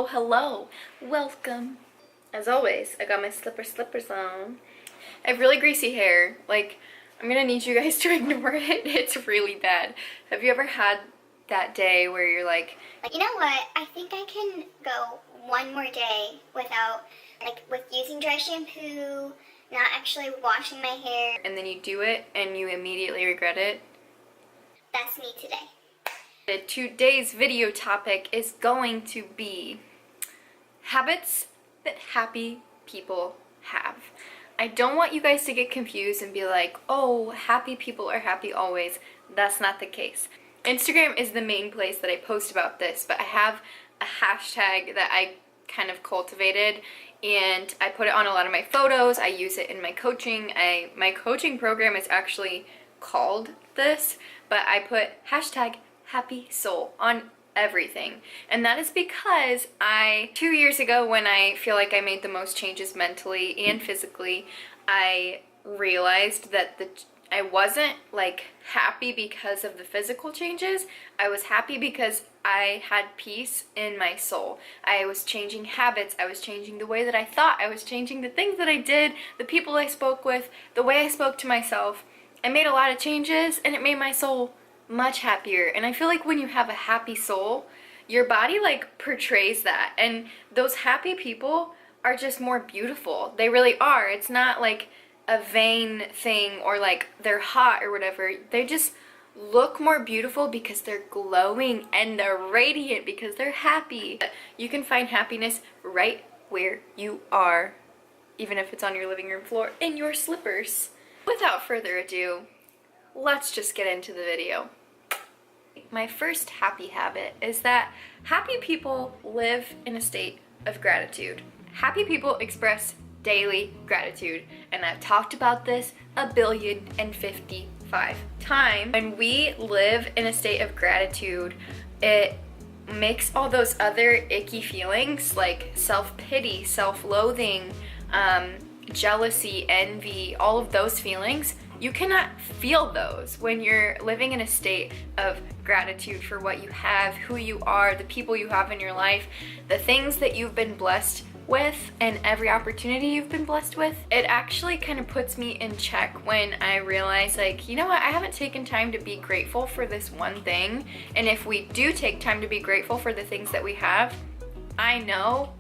Hello, hello. Welcome. As always, I got my slippers on. I have really greasy hair. Like, I'm gonna need you guys to ignore it. It's really bad. Have you ever had that day where you're like, you know what? I think I can go one more day without, with using dry shampoo, not actually washing my hair. and then you do it and you immediately regret it? That's me today. Today's video topic is going to be habits that happy people have. I don't want you guys to get confused and be like, oh, happy people are happy always. That's not the case. Instagram is the main place that I post about this, but I have a hashtag that I kind of cultivated and I put it on a lot of my photos. I use it in my coaching. My coaching program is actually called this, but I put hashtag happy soul on everything. And that is because 2 years ago, when I feel like I made the most changes mentally and physically, I realized that I wasn't like happy because of the physical changes. I was happy because I had peace in my soul. I was changing habits. I was changing the way that I thought. I was changing the things that I did, the people I spoke with, the way I spoke to myself. I made a lot of changes and it made my soul much happier. And I feel like when you have a happy soul, your body like portrays that, and those happy people are just more beautiful. They really are. It's not like a vain thing or like they're hot or whatever. They just look more beautiful because they're glowing and they're radiant because they're happy. You can find happiness right where you are, even if it's on your living room floor in your slippers. Without further ado, let's just get into the video. My first happy habit is that happy people live in a state of gratitude. Happy people express daily gratitude, and I've talked about this 1,055 times. When we live in a state of gratitude, it makes all those other icky feelings like self-pity, self-loathing, jealousy, envy, all of those feelings. You cannot feel those when you're living in a state of gratitude for what you have, who you are, the people you have in your life, the things that you've been blessed with, and every opportunity you've been blessed with. It actually kind of puts me in check when I realize, like, you know what, I haven't taken time to be grateful for this one thing. And if we do take time to be grateful for the things that we have, I know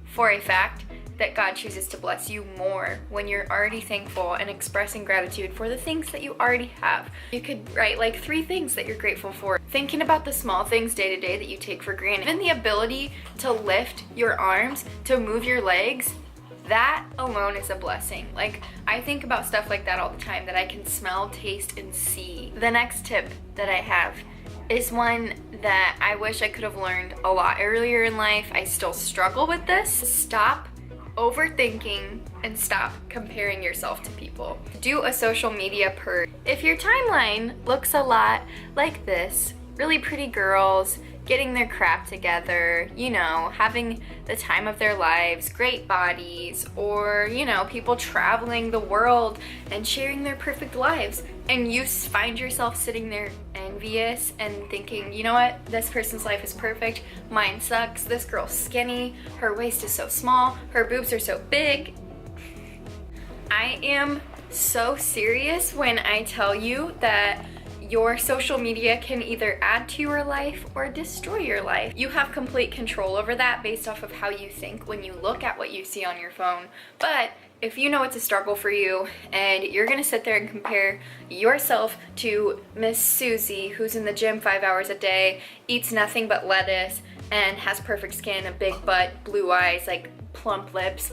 for a fact that God chooses to bless you more when you're already thankful and expressing gratitude for the things that you already have. You could write like 3 things that you're grateful for. Thinking about the small things day to day that you take for granted. Even the ability to lift your arms, to move your legs, that alone is a blessing. Like, I think about stuff like that all the time, that I can smell, taste, and see. The next tip that I have is one that I wish I could have learned a lot earlier in life. I still struggle with this. Stop overthinking and stop comparing yourself to people. Do a social media purge. If your timeline looks a lot like this, really pretty girls getting their crap together, you know, having the time of their lives, great bodies, or, you know, people traveling the world and sharing their perfect lives, and you find yourself sitting there envious and thinking, you know what, this person's life is perfect, mine sucks, this girl's skinny, her waist is so small, her boobs are so big. I am so serious when I tell you that your social media can either add to your life or destroy your life. You have complete control over that based off of how you think when you look at what you see on your phone. But if you know it's a struggle for you and you're gonna sit there and compare yourself to Miss Susie, who's in the gym 5 hours a day, eats nothing but lettuce, and has perfect skin, a big butt, blue eyes, like plump lips,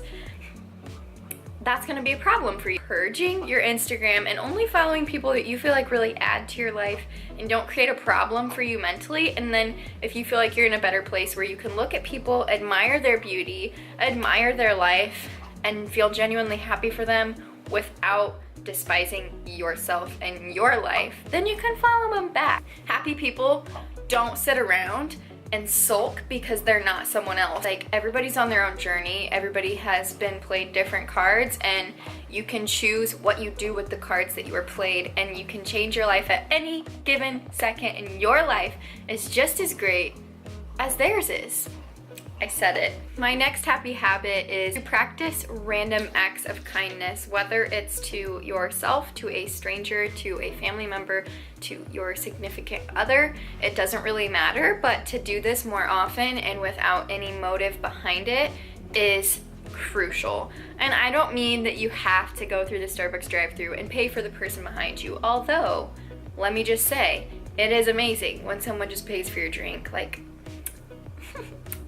that's gonna be a problem for you. Purging your Instagram and only following people that you feel like really add to your life and don't create a problem for you mentally. And then if you feel like you're in a better place where you can look at people, admire their beauty, admire their life, and feel genuinely happy for them without despising yourself and your life, then you can follow them back. Happy people don't sit around and sulk because they're not someone else. Like, everybody's on their own journey. Everybody has been played different cards, and you can choose what you do with the cards that you were played, and you can change your life at any given second, and your life is just as great as theirs is. I said it. My next happy habit is to practice random acts of kindness, whether it's to yourself, to a stranger, to a family member, to your significant other. It doesn't really matter, but to do this more often and without any motive behind it is crucial. And I don't mean that you have to go through the Starbucks drive-thru and pay for the person behind you, although, let me just say, it is amazing when someone just pays for your drink. Like,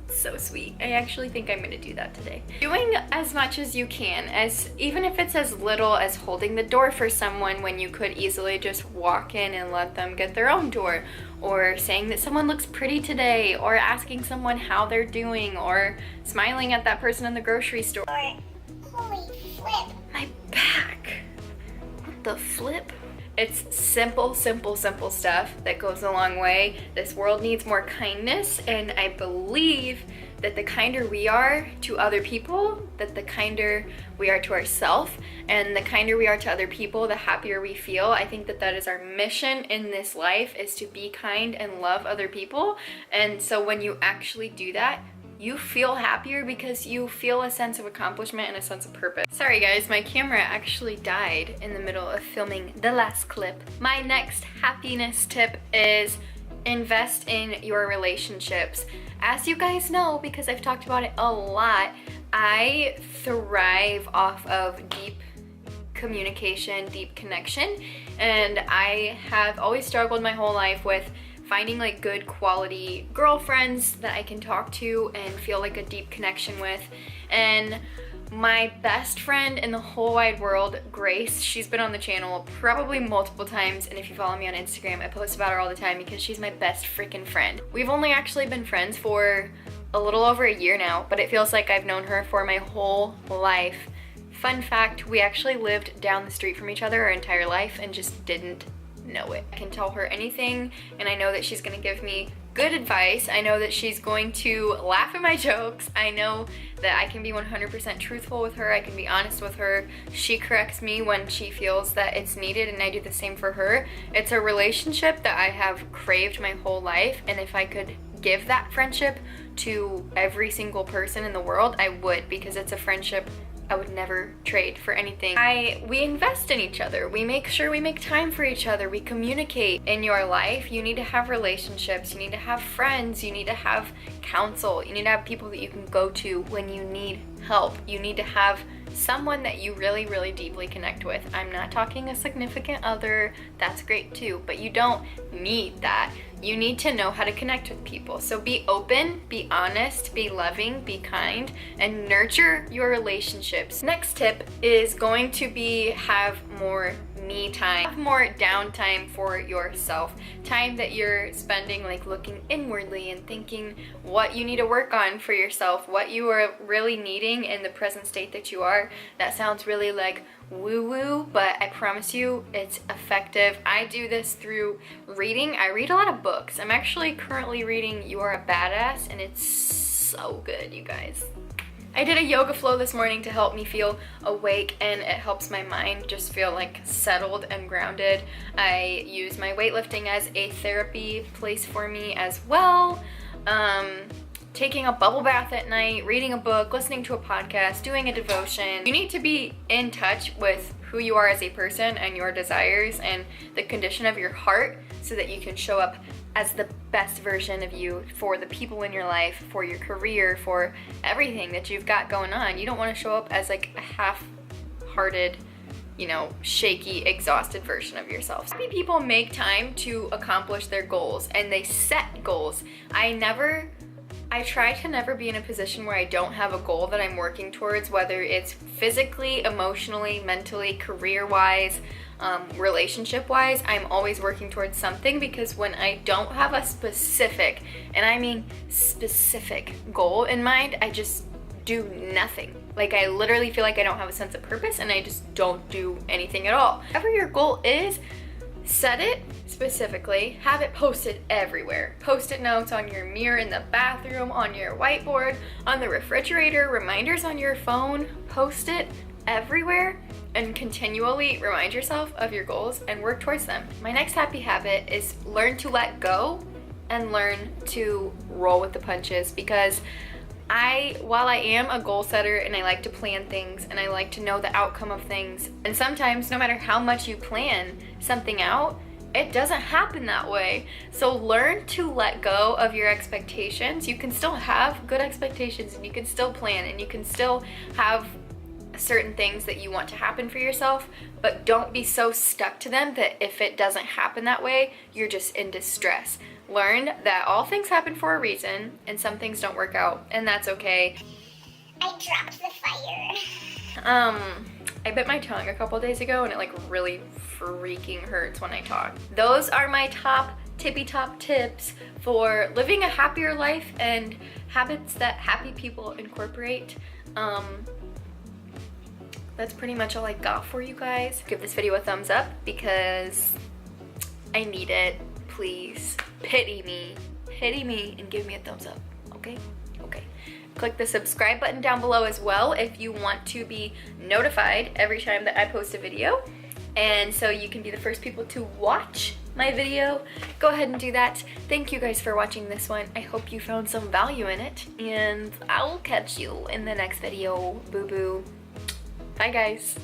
so sweet. I actually think I'm gonna do that today. Doing as much as you can, as even if it's as little as holding the door for someone when you could easily just walk in and let them get their own door, or saying that someone looks pretty today, or asking someone how they're doing, or smiling at that person in the grocery store. Or, holy flip. My back. What the flip? It's simple stuff that goes a long way. This world needs more kindness, and I believe that the kinder we are to other people, that the kinder we are to ourselves, and the kinder we are to other people, the happier we feel. I think that that is our mission in this life, is to be kind and love other people. And so when you actually do that, you feel happier because you feel a sense of accomplishment and a sense of purpose. Sorry guys, my camera actually died in the middle of filming the last clip. My next happiness tip is invest in your relationships. As you guys know, because I've talked about it a lot, I thrive off of deep communication, deep connection, and I have always struggled my whole life with finding like good quality girlfriends that I can talk to and feel like a deep connection with. And my best friend in the whole wide world, Grace, she's been on the channel probably multiple times, and if you follow me on Instagram, I post about her all the time because she's my best freaking friend. We've only actually been friends for a little over a year now, but it feels like I've known her for my whole life. Fun fact, we actually lived down the street from each other our entire life and just didn't know it. I can tell her anything, and I know that she's gonna give me good advice. I know that she's going to laugh at my jokes. I know that I can be 100% truthful with her. I can be honest with her. She corrects me when she feels that it's needed, and I do the same for her. It's a relationship that I have craved my whole life, and if I could give that friendship to every single person in the world, I would, because it's a friendship I would never trade for anything. We invest in each other. We make sure we make time for each other. We communicate. In your life, you need to have relationships. You need to have friends. You need to have counsel. You need to have people that you can go to when you need help. You need to have someone that you really, really deeply connect with. I'm not talking a significant other. That's great too, but you don't need that. You need to know how to connect with people. So be open, be honest, be loving, be kind, and nurture your relationships. Next tip is going to be have more me time. Have more downtime for yourself. Time that you're spending like looking inwardly and thinking what you need to work on for yourself, what you are really needing in the present state that you are. That sounds really like woo-woo, but I promise you it's effective. I do this through reading. I read a lot of books. I'm actually currently reading You Are a Badass, and it's so good, you guys. I did a yoga flow this morning to help me feel awake, and it helps my mind just feel like settled and grounded. I use my weightlifting as a therapy place for me as well. Taking a bubble bath at night, reading a book, listening to a podcast, doing a devotion. You need to be in touch with who you are as a person and your desires and the condition of your heart so that you can show up as the best version of you for the people in your life, for your career, for everything that you've got going on. You don't want to show up as like a half-hearted, you know, shaky, exhausted version of yourself. Happy people make time to accomplish their goals, and they set goals. I try to never be in a position where I don't have a goal that I'm working towards, whether it's physically, emotionally, mentally, career-wise, relationship-wise. I'm always working towards something, because when I don't have a specific, and I mean specific, goal in mind, I just do nothing. Like, I literally feel like I don't have a sense of purpose, and I just don't do anything at all. Whatever your goal is, set it specifically, have it posted everywhere. Post-it notes on your mirror in the bathroom, on your whiteboard, on the refrigerator, reminders on your phone. Post it everywhere and continually remind yourself of your goals and work towards them. My next happy habit is learn to let go and learn to roll with the punches, because while I am a goal setter and I like to plan things and I like to know the outcome of things, and sometimes no matter how much you plan something out, it doesn't happen that way. So learn to let go of your expectations. You can still have good expectations and you can still plan and you can still have certain things that you want to happen for yourself, but don't be so stuck to them that if it doesn't happen that way, you're just in distress. Learn that all things happen for a reason and some things don't work out, and that's okay. I dropped the fire. I bit my tongue a couple days ago and it like really freaking hurts when I talk. Those are my tippy top tips for living a happier life and habits that happy people incorporate. That's pretty much all I got for you guys. Give this video a thumbs up because I need it. Please pity me and give me a thumbs up, okay? Okay. Click the subscribe button down below as well if you want to be notified every time that I post a video. And so you can be the first people to watch my video. Go ahead and do that. Thank you guys for watching this one. I hope you found some value in it, and I will catch you in the next video. Boo boo. Bye guys.